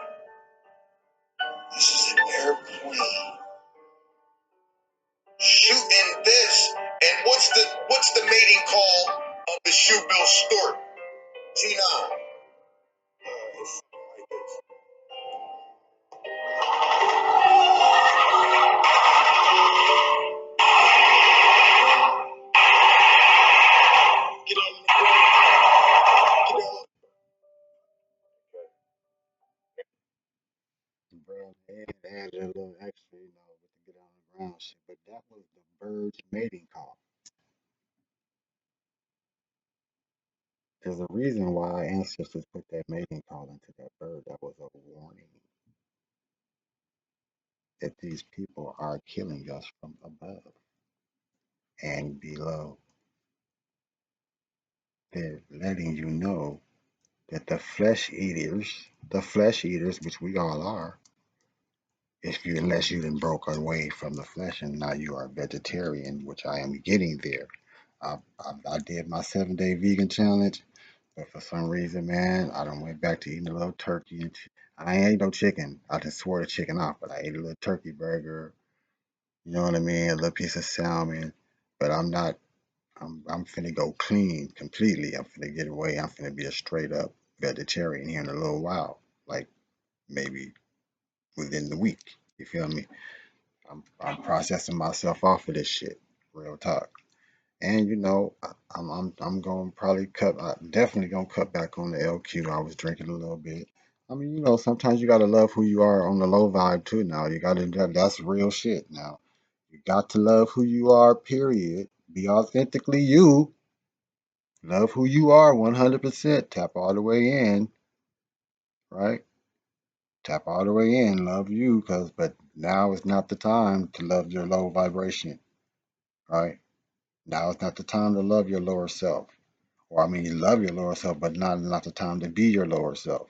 This is an airplane. Shooting this. And what's the mating call of the shoebill stork? G9. It's like this. Get on the ground. Get on. Bro, they added a little extra, with the get on the ground shit, but that was the bird's mating call. There's a reason why our ancestors put that mating call into that bird. That was a warning that these people are killing us from above and below. They're letting you know that the flesh eaters, which we all are, unless you then broke away from the flesh and now you are vegetarian, which I am getting there. I did my 7-day vegan challenge. But for some reason, man, I done went back to eating a little turkey and I ain't ate no chicken. I just swore the chicken off, but I ate a little turkey burger. You know what I mean? A little piece of salmon. But I'm not. I'm finna go clean completely. I'm finna get away. I'm finna be a straight up vegetarian here in a little while, like maybe within the week. You feel me? I'm processing myself off of this shit. Real talk. And I'm gonna probably cut. Definitely gonna cut back on the LQ. I was drinking a little bit. I mean, sometimes you gotta love who you are on the low vibe too. Now you gotta. That's real shit. Now you got to love who you are. Period. Be authentically you. Love who you are 100%. Tap all the way in, right? Tap all the way in. Love you, but now is not the time to love your low vibration, right? Now is not the time to love your lower self. Or I mean, you love your lower self, but not the time to be your lower self.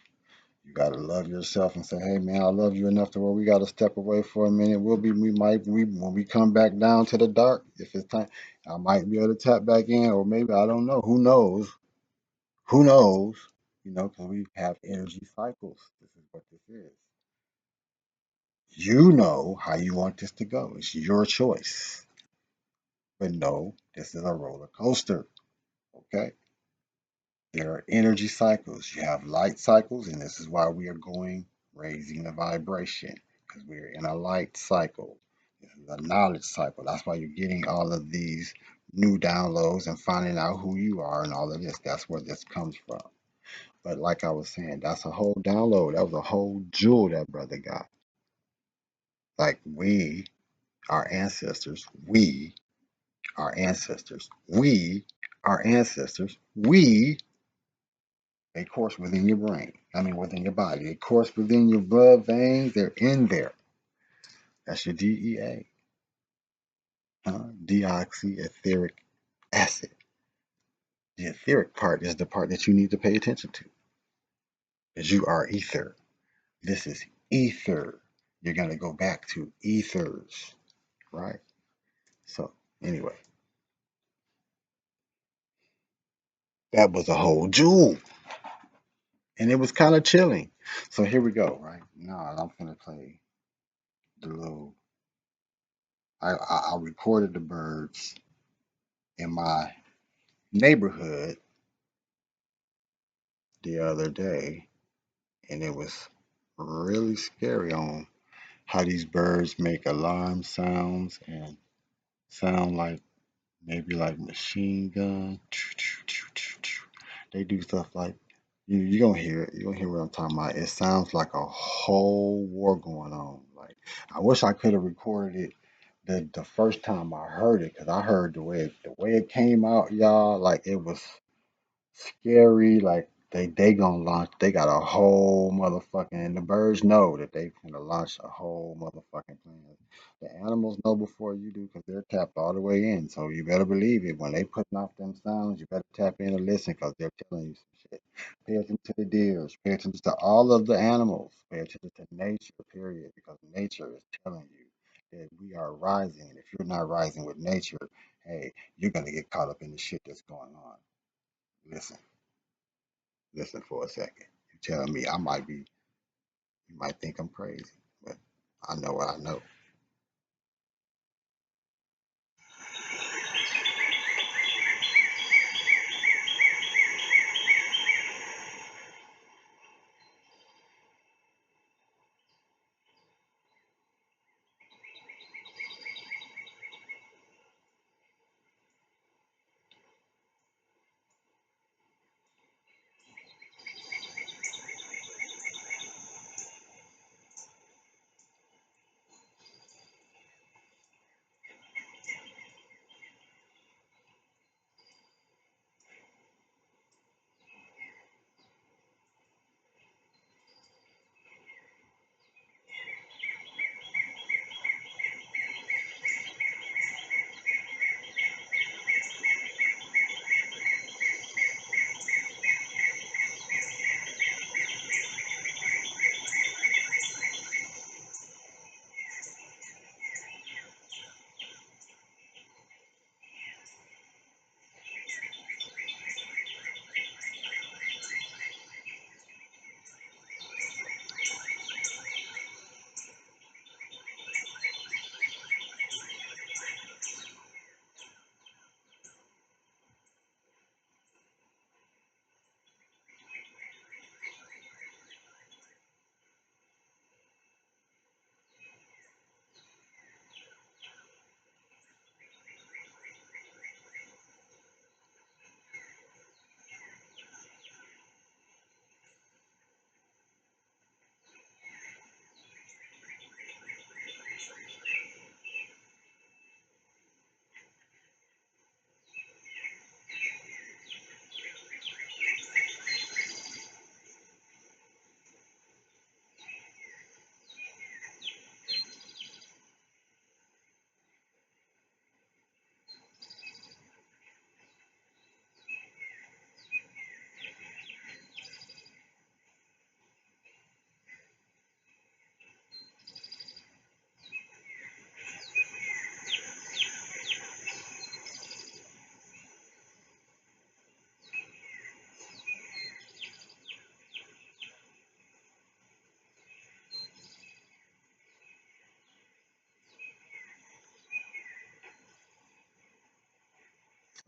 You gotta love yourself and say, "Hey, man, I love you enough to where we gotta step away for a minute. We when we come back down to the dark, if it's time, I might be able to tap back in, or maybe I don't know. Who knows? Who knows? Because we have energy cycles. This is what this is. You know how you want this to go. It's your choice. But no, this is a roller coaster. Okay. There are energy cycles. You have light cycles, and this is why we are going raising the vibration because we're in a light cycle. This is a knowledge cycle. That's why you're getting all of these new downloads and finding out who you are and all of this. That's where this comes from. But like I was saying, that's a whole download. That was a whole jewel that brother got. Like our ancestors, our ancestors, our ancestors, they course within your brain. I mean, within your body. They course within your blood veins. They're in there. That's your DEA, deoxyetheric acid. The etheric part is the part that you need to pay attention to, because you are ether. This is ether. You're gonna go back to ethers, right? So anyway, that was a whole jewel, and it was kind of chilling. So here we go, right? Now I'm gonna play the little. I recorded the birds in my neighborhood the other day, and it was really scary on how these birds make alarm sounds and sound like maybe like machine gun. They do stuff like you gonna hear it. You gonna hear what I'm talking about. It sounds like a whole war going on. Like I wish I could have recorded it the first time I heard it, because I heard the way it came out, y'all. Like it was scary. Like they gonna launch. They got a whole motherfucking. And the birds know that they gonna launch a whole motherfucking plan. The animals know before you do because they're tapped all the way in. So you better believe it. When they putting off them sounds, you better tap in and listen because they're telling you some shit. Pay attention to the deers. Pay attention to all of the animals. Pay attention to nature. Period. Because nature is telling you that we are rising. And if you're not rising with nature, hey, you're gonna get caught up in the shit that's going on. Listen. Listen for a second. You're telling me you might think I'm crazy, but I know what I know.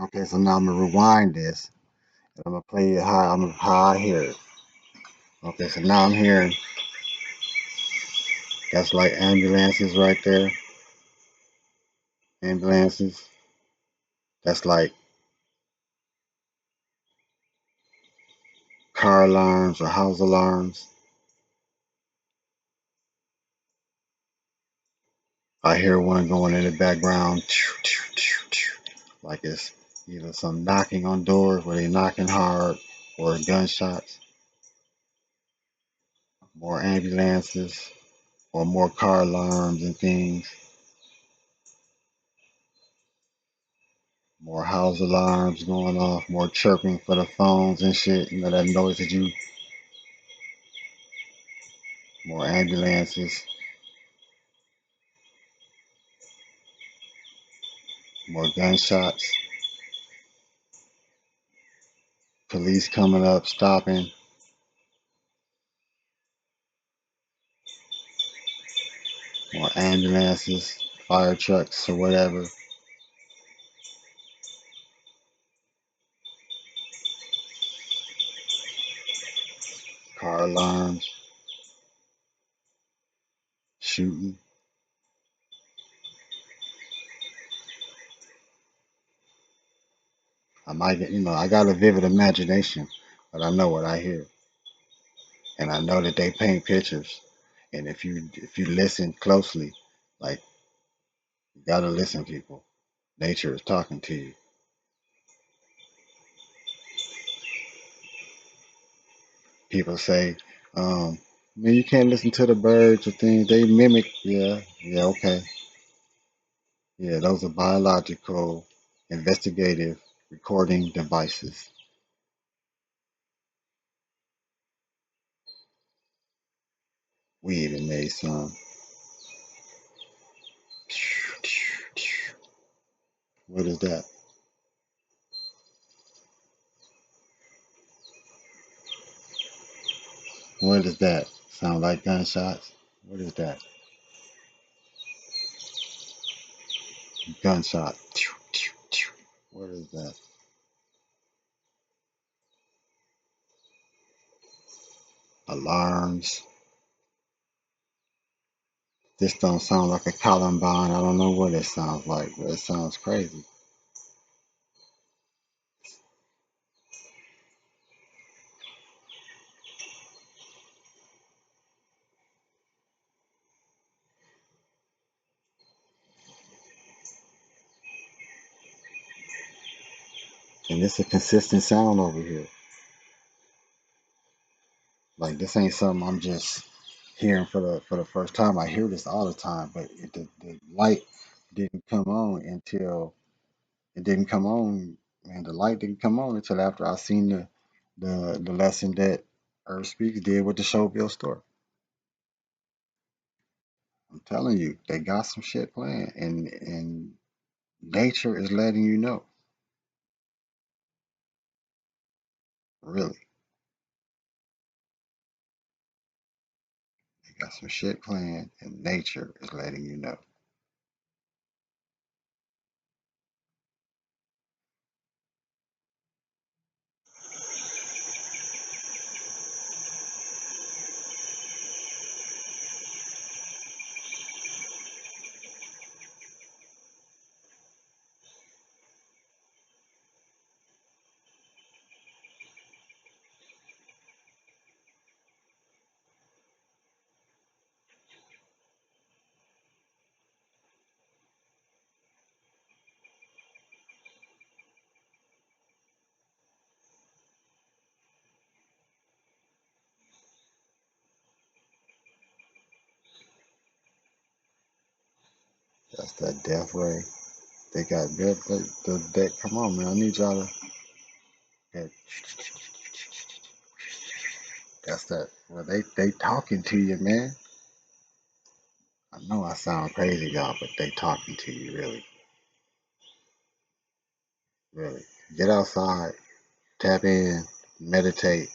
Okay, so now I'm gonna rewind this. And I'm gonna play it how I hear it. Okay, so now I'm hearing that's like ambulances right there. Ambulances. That's like car alarms or house alarms. I hear one going in the background, like it's either some knocking on doors where they knocking hard or gunshots, more ambulances or more car alarms and things, more house alarms going off, more chirping for the phones and shit. You know that noise that you, more ambulances, more gunshots, police coming up, stopping, more ambulances, fire trucks or whatever, car alarms, shooting. I might get, I got a vivid imagination, but I know what I hear, and I know that they paint pictures. And if you listen closely, like you gotta listen, people. Nature is talking to you. People say, man, you can't listen to the birds or things. They mimic. Yeah, yeah, okay. Yeah, those are biological, investigative recording devices. We even made some. What is that? What is that? Sound like gunshots? What is that? Gunshot. What is that? Alarms. This don't sound like a Columbine. I don't know what it sounds like, but it sounds crazy. And it's a consistent sound over here. Like this ain't something I'm just hearing for the first time. I hear this all the time, but the light didn't come on until it didn't come on, and the light didn't come on until after I seen the lesson that Earth Speaks did with the Showville store. I'm telling you, they got some shit planned, and nature is letting you know. Really, they got some shit planned, and nature is letting you know. That's that death ray. They got that. Come on, man. I need y'all to. That, that's that. Well, they talking to you, man. I know I sound crazy, y'all, but they talking to you, really, really. Get outside, tap in, meditate,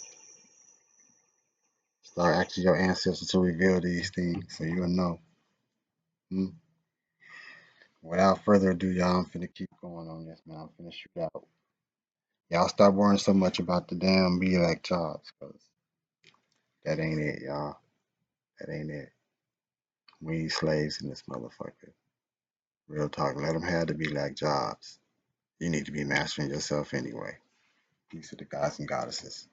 start asking your ancestors to reveal these things, so you'll know. Hmm? Without further ado, y'all, I'm finna keep going on this, man. I'm finna shoot out. Y'all stop worrying so much about the damn be like jobs, cause that ain't it, y'all. That ain't it. We ain't slaves in this motherfucker. Real talk. Let them have the be like jobs. You need to be mastering yourself anyway. Peace to the gods and goddesses.